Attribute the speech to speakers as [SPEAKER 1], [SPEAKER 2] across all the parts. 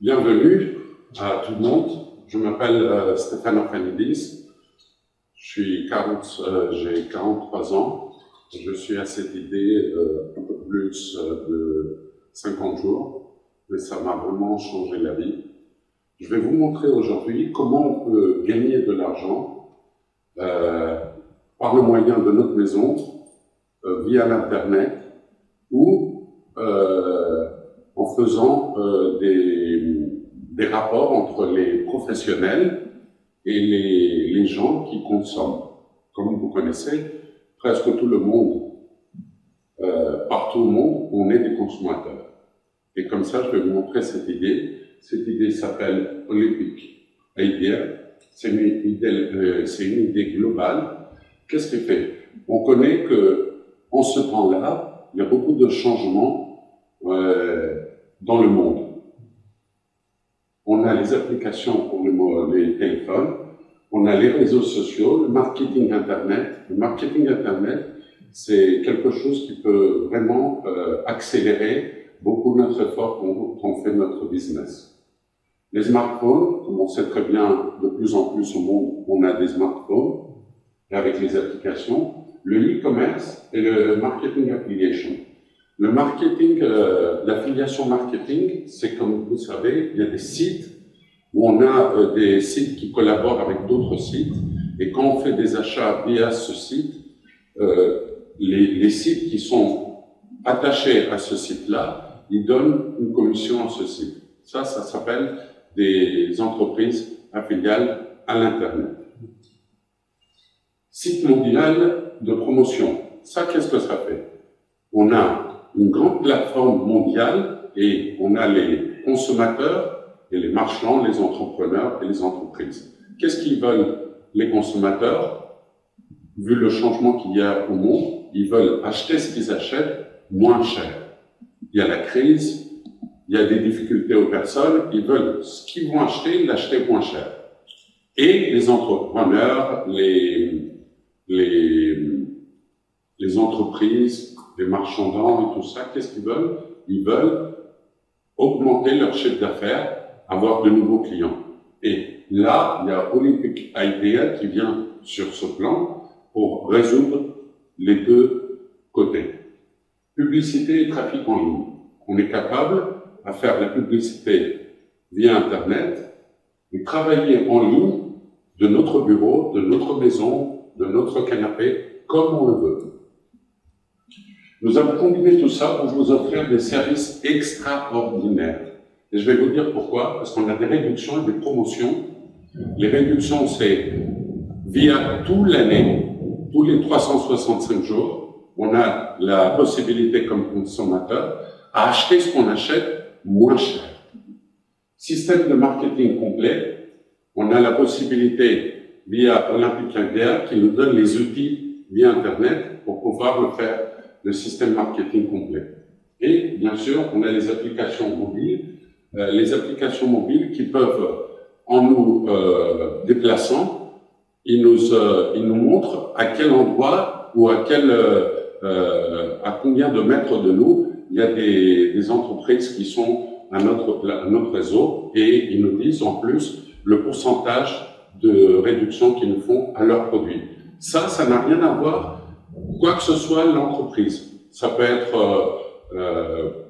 [SPEAKER 1] Bienvenue à tout le monde. Je m'appelle Stéphane Orphanidis. J'ai 43 ans. Je suis à cette idée un peu plus de 50 jours, mais ça m'a vraiment changé la vie. Je vais vous montrer aujourd'hui comment on peut gagner de l'argent par le moyen de notre maison, via l'Internet, ou en faisant des rapports entre les professionnels et les gens qui consomment. Comme vous connaissez, presque tout le monde, partout au monde, on est des consommateurs. Et comme ça, je vais vous montrer cette idée. Cette idée s'appelle Olympic Idea. C'est une idée globale. Qu'est-ce qu'elle fait? On connaît que, en ce temps-là, il y a beaucoup de changements dans le monde. On a les applications pour les téléphones, on a les réseaux sociaux, le marketing Internet. Le marketing Internet, c'est quelque chose qui peut vraiment accélérer beaucoup notre effort quand on fait notre business. Les smartphones, comme on sait très bien, de plus en plus au monde, on a des smartphones, et avec les applications, le e-commerce et le marketing affiliation. Le marketing, l'affiliation marketing, c'est comme vous savez, il y a des sites où on a des sites qui collaborent avec d'autres sites, et quand on fait des achats via ce site, les sites qui sont attachés à ce site-là, ils donnent une commission à ce site. Ça s'appelle des entreprises affiliales à l'Internet. Site mondial de promotion. Ça, qu'est-ce que ça fait? On a une grande plateforme mondiale et on a les consommateurs et les marchands, les entrepreneurs et les entreprises. Qu'est-ce qu'ils veulent, les consommateurs? Vu le changement qu'il y a au monde, ils veulent acheter ce qu'ils achètent moins cher. Il y a la crise, il y a des difficultés aux personnes, ils veulent ce qu'ils vont acheter, l'acheter moins cher. Et les entrepreneurs, les entreprises, les marchandants et tout ça, qu'est-ce qu'ils veulent? Ils veulent augmenter leur chiffre d'affaires, avoir de nouveaux clients. Et là, il y a Olympic Idea qui vient sur ce plan pour résoudre les deux côtés. Publicité et trafic en ligne. On est capable à faire la publicité via Internet et travailler en ligne de notre bureau, de notre maison, de notre canapé, comme on le veut. Nous avons combiné tout ça pour vous offrir des services extraordinaires. Et je vais vous dire pourquoi, parce qu'on a des réductions et des promotions. Les réductions, c'est via toute l'année, tous les 365 jours, on a la possibilité comme consommateur à acheter ce qu'on achète moins cher. Système de marketing complet, on a la possibilité via Olympic Idea qui nous donne les outils via Internet pour pouvoir le faire, le système marketing complet. Et bien sûr, on a les applications mobiles qui peuvent, en nous déplaçant, ils nous montrent à quel endroit ou à combien de mètres de nous il y a des entreprises qui sont à notre réseau, et ils nous disent en plus le pourcentage de réduction qu'ils nous font à leurs produits. Ça n'a rien à voir, quoi que ce soit l'entreprise. Ça peut être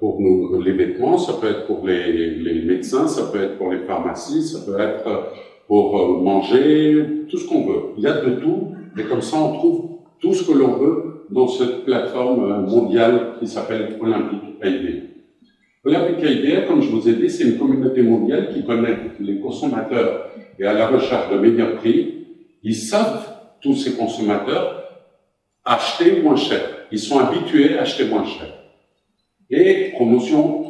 [SPEAKER 1] pour nous, les vêtements, ça peut être pour les médecins, ça peut être pour les pharmacies, ça peut être pour manger, tout ce qu'on veut. Il y a de tout, et comme ça on trouve tout ce que l'on veut dans cette plateforme mondiale qui s'appelle Olympic Idea. Olympic Idea, comme je vous ai dit, c'est une communauté mondiale qui connecte les consommateurs et à la recherche de meilleurs prix. Ils savent, tous ces consommateurs, acheter moins cher. Ils sont habitués à acheter moins cher. Et promotion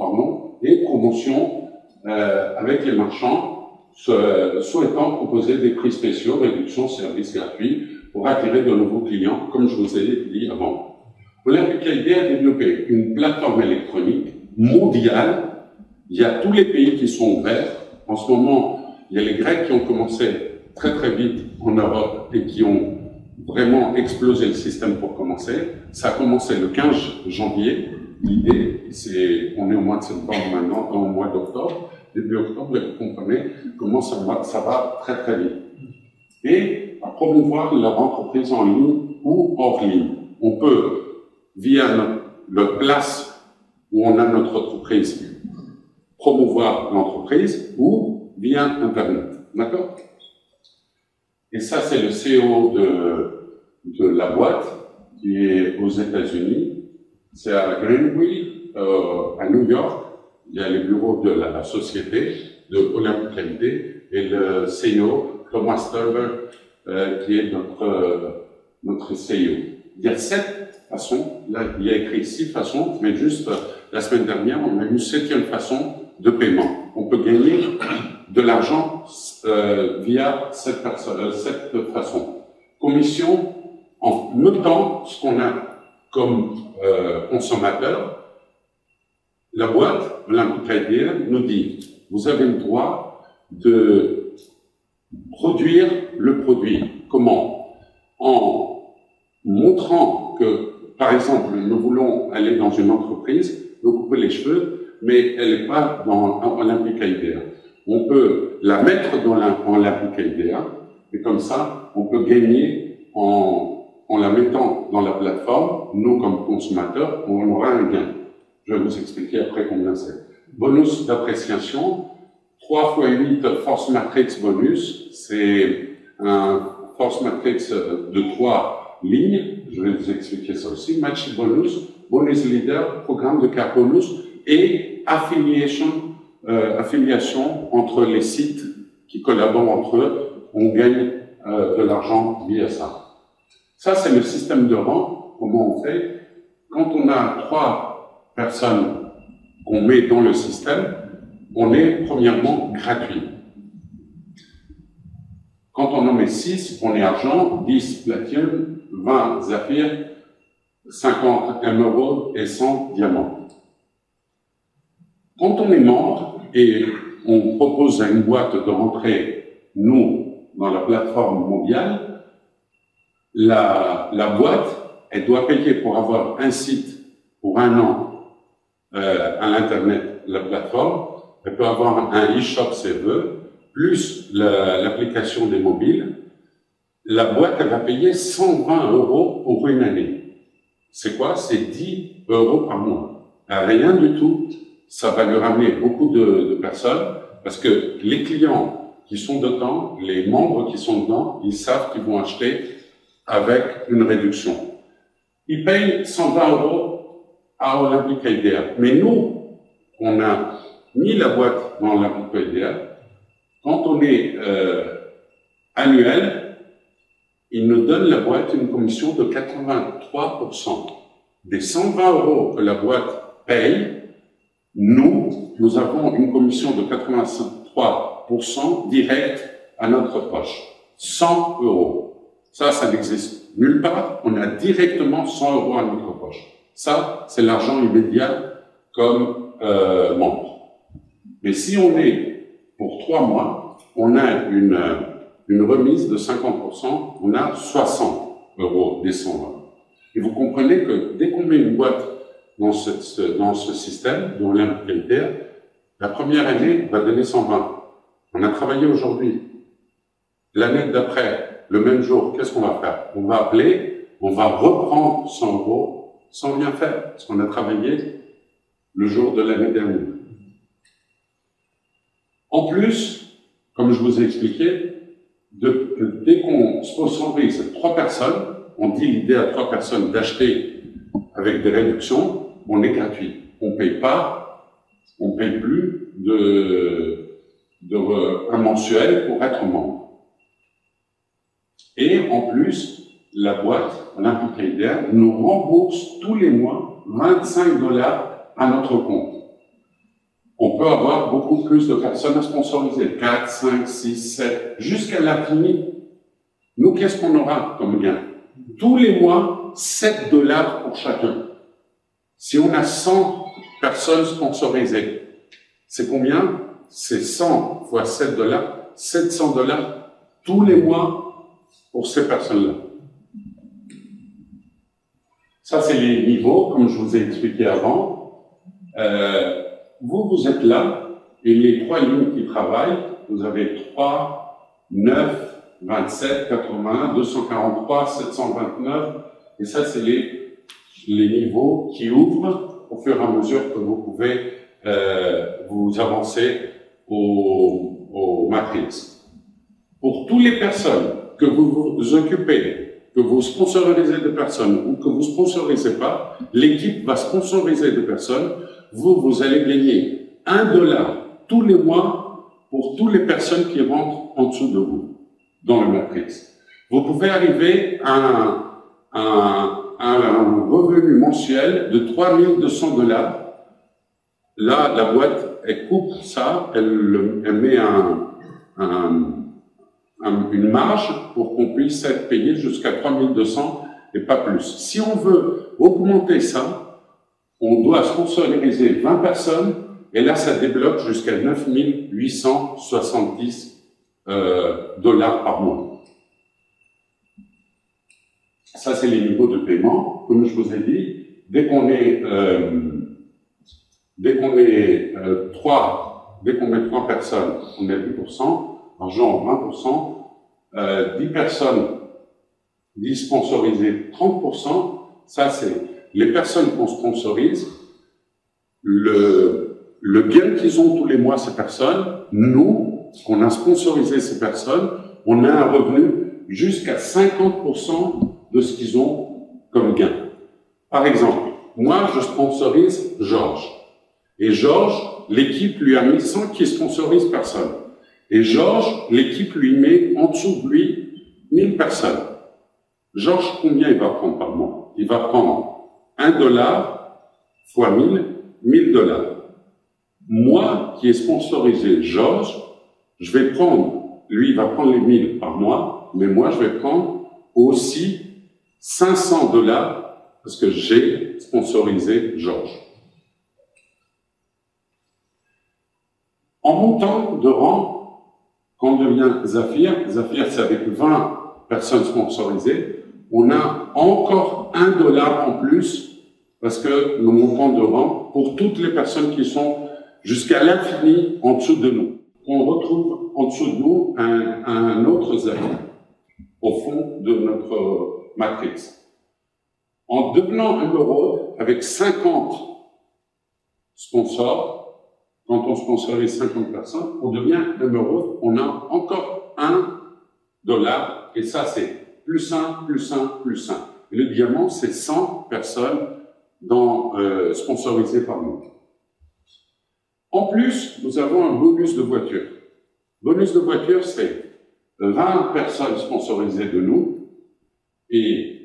[SPEAKER 1] avec les marchands, souhaitant proposer des prix spéciaux, réduction, services gratuits, pour attirer de nouveaux clients, comme je vous ai dit avant. Olympic Idea a développé une plateforme électronique mondiale. Il y a tous les pays qui sont ouverts. En ce moment, il y a les Grecs qui ont commencé très très vite en Europe et qui ont vraiment explosé le système pour commencer. Ça a commencé le 15 janvier. L'idée, c'est, on est au mois de septembre maintenant, au mois d'octobre. début octobre, et vous comprenez comment ça va très très vite. Et à promouvoir leur entreprise en ligne ou hors ligne. On peut, via le place où on a notre entreprise, promouvoir l'entreprise ou via Internet. D'accord? Et ça, c'est le CEO de la boîte qui est aux États-Unis. C'est à Greenville, à New York. Il y a les bureaux de la société de Olympic ID et le CEO, Thomas Turber, qui est notre CEO. Il y a 7 façons. Là, il y a écrit 6 façons, mais juste la semaine dernière, on a une 7e façon de paiement. On peut gagner de l'argent via cette façon. Commission, en notant ce qu'on a comme consommateur, la boîte Olympic ID nous dit, vous avez le droit de produire le produit. Comment? En montrant que, par exemple, nous voulons aller dans une entreprise, nous couper les cheveux, mais elle n'est pas dans Olympic ID. On peut la mettre dans Olympic ID, et comme ça, on peut gagner en la mettant dans la plateforme. Nous, comme consommateurs, on aura un gain. Je vais vous expliquer après combien c'est. Bonus d'appréciation, 3 x 8 force matrix bonus, c'est un force matrix de 3 lignes, je vais vous expliquer ça aussi, match bonus, bonus leader, programme de car bonus et affiliation entre les sites qui collaborent entre eux, on gagne de l'argent via ça. Ça, c'est le système de rang. Comment on fait? Quand on a 3 personnes qu'on met dans le système, on est premièrement gratuit. Quand on en met 6, on est argent, 10 platine, 20 saphir, 50 émeraude et 100 diamants. Quand on est membre et on propose à une boîte de rentrer, nous, dans la plateforme mondiale, la boîte, elle doit payer pour avoir un site pour 1 an à l'Internet, la plateforme. Elle peut avoir un e-shop si elle veut, plus l'application des mobiles. La boîte, elle va payer 120 € pour une année. C'est quoi? C'est 10 € par mois. Rien du tout. Ça va lui ramener beaucoup de personnes parce que les clients qui sont dedans, les membres qui sont dedans, ils savent qu'ils vont acheter avec une réduction. Ils payent 120 € à Olympic IDEA. Mais nous, on a mis la boîte dans Olympic IDEA. Quand on est annuel, ils nous donnent la boîte une commission de 83%. Des 120 € que la boîte paye, nous avons une commission de 83% direct à notre poche. 100 €. Ça n'existe nulle part. On a directement 100 € à notre poche. Ça, c'est l'argent immédiat comme membre. Mais si on est pour 3 mois, on a une remise de 50%, on a 60 € des 100 €. Et vous comprenez que dès qu'on met une boîte dans ce système, dans l'immobilier, la première année va donner 120. On a travaillé aujourd'hui. L'année d'après, le même jour, qu'est-ce qu'on va faire? On va appeler, on va reprendre 100 € sans rien faire, parce qu'on a travaillé le jour de l'année dernière. En plus, comme je vous ai expliqué, dès qu'on sponsorise 3 personnes, on dit l'idée à 3 personnes d'acheter avec des réductions, on est gratuit. On paye pas, on paye plus un mensuel pour être membre. Et en plus, la boîte Olympic IDEA nous rembourse tous les mois 25 $ à notre compte. On peut avoir beaucoup plus de personnes à sponsoriser, 4, 5, 6, 7, jusqu'à l'infini. Nous, qu'est-ce qu'on aura comme gain? Tous les mois, 7 $ pour chacun. Si on a 100 personnes sponsorisées, c'est combien? C'est 100 fois 7 $, 700 $ tous les mois pour ces personnes-là. Ça, c'est les niveaux, comme je vous ai expliqué avant. Vous êtes là, Et les 3 lignes qui travaillent, vous avez 3, 9, 27, 81, 243, 729, et ça c'est les niveaux qui ouvrent au fur et à mesure que vous pouvez vous avancer aux matrices. Pour toutes les personnes que vous vous occupez, que vous sponsorisez des personnes ou que vous sponsorisez pas, l'équipe va sponsoriser des personnes, vous allez gagner $1 tous les mois pour toutes les personnes qui rentrent en dessous de vous dans le matrix. Vous pouvez arriver à un revenu mensuel de $3200. Là, la boîte, elle coupe ça, elle met une marge pour qu'on puisse être payé jusqu'à 3200 et pas plus. Si on veut augmenter ça, on doit sponsoriser 20 personnes et là, ça débloque jusqu'à 9870 dollars par mois. Ça, c'est les niveaux de paiement. Comme je vous ai dit, dès qu'on met 3 personnes, on est à 10%, argent 20%, 10 personnes, 10 sponsorisées, 30%, ça c'est les personnes qu'on sponsorise, le gain qu'ils ont tous les mois ces personnes, nous, qu'on a sponsorisé ces personnes, on a un revenu jusqu'à 50% de ce qu'ils ont comme gain. Par exemple, moi je sponsorise Georges, et Georges, l'équipe lui a mis 100 qui sponsorise personne. Et Georges, l'équipe lui met en dessous de lui 1000 personnes. Georges, combien il va prendre par mois? Il va prendre $1 fois 1000, $1000. Moi, qui ai sponsorisé Georges, je vais prendre, lui, il va prendre les 1000 par mois, mais moi, je vais prendre aussi $500 parce que j'ai sponsorisé Georges. En montant de rang, quand on devient Zafir, Zafir c'est avec 20 personnes sponsorisées, on a encore $1 en plus parce que nous montons de rang pour toutes les personnes qui sont jusqu'à l'infini en dessous de nous. On retrouve en dessous de nous un autre Zafir au fond de notre matrice. En devenant Emerald avec 50 sponsors, quand on sponsorise 50 personnes, on devient Emerald, on a encore $1, et ça c'est plus 1, plus 1, plus 1. Et le diamant, c'est 100 personnes sponsorisées par nous. En plus, nous avons un bonus de voiture. Bonus de voiture, c'est 20 personnes sponsorisées de nous et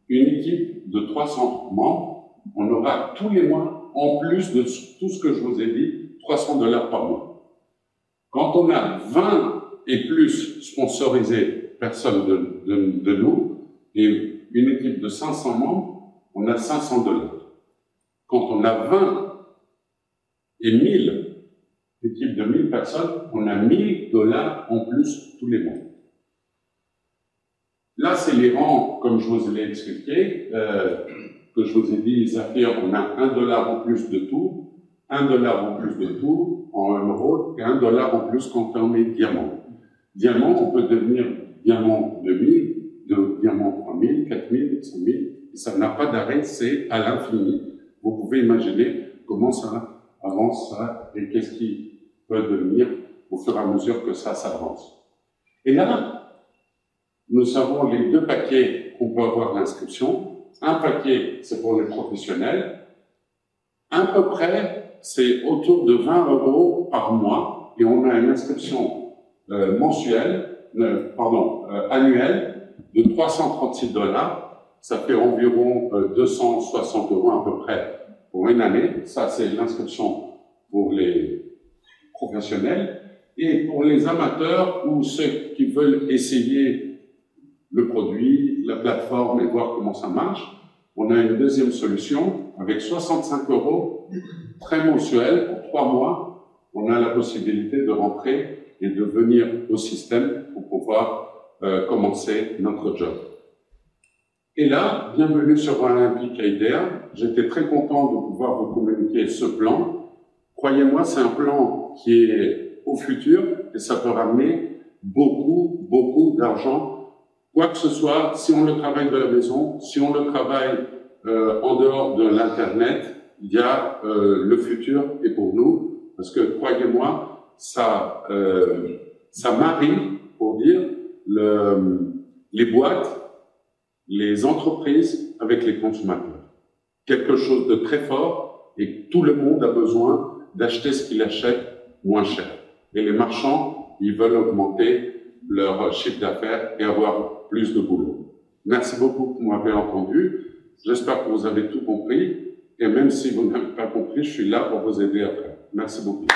[SPEAKER 1] une équipe de 300 membres. On aura tous les mois, en plus de tout ce que je vous ai dit, $300 par mois. Quand on a 20 et plus sponsorisées personnes de nous et une équipe de 500 membres, on a $500. Quand on a 20 et 1000 équipes de 1000 personnes, on a $1000 en plus tous les mois. Là, c'est les rangs, comme je vous l'ai expliqué, que je vous ai dit, Zafir, on a $1 en plus de tout, $1 en plus de tout en Emerald et $1 en plus quand on est diamant. Diamant, on peut devenir diamant 2000, diamant 3000, 4000, 5000, et ça n'a pas d'arrêt, c'est à l'infini. Vous pouvez imaginer comment ça avance, ça, et qu'est-ce qui peut devenir au fur et à mesure que ça s'avance. Et là, nous avons les 2 paquets qu'on peut avoir l'inscription. Un paquet, c'est pour les professionnels. À peu près, c'est autour de 20 € par mois et on a une inscription annuelle de $336. Ça fait environ 260 € à peu près pour une année. Ça, c'est l'inscription pour les professionnels. Et pour les amateurs ou ceux qui veulent essayer le produit, la plateforme et voir comment ça marche, on a une deuxième solution avec 65 € très mensuel pour 3 mois. On a la possibilité de rentrer et de venir au système pour pouvoir commencer notre job. Et là, bienvenue sur Olympic IDEA. J'étais très content de pouvoir vous communiquer ce plan Croyez-moi, c'est un plan qui est au futur et ça peut ramener beaucoup, beaucoup d'argent. Quoi que ce soit, si on le travaille de la maison, si on le travaille en dehors de l'Internet, il y a le futur est pour nous. Parce que, croyez-moi, ça marie, pour dire, les boîtes, les entreprises avec les consommateurs. Quelque chose de très fort et tout le monde a besoin d'acheter ce qu'il achète moins cher. Et les marchands, ils veulent augmenter leur chiffre d'affaires et avoir plus de boulot. Merci beaucoup pour m'avoir entendu. J'espère que vous avez tout compris. Et même si vous n'avez pas compris, je suis là pour vous aider après. Merci beaucoup.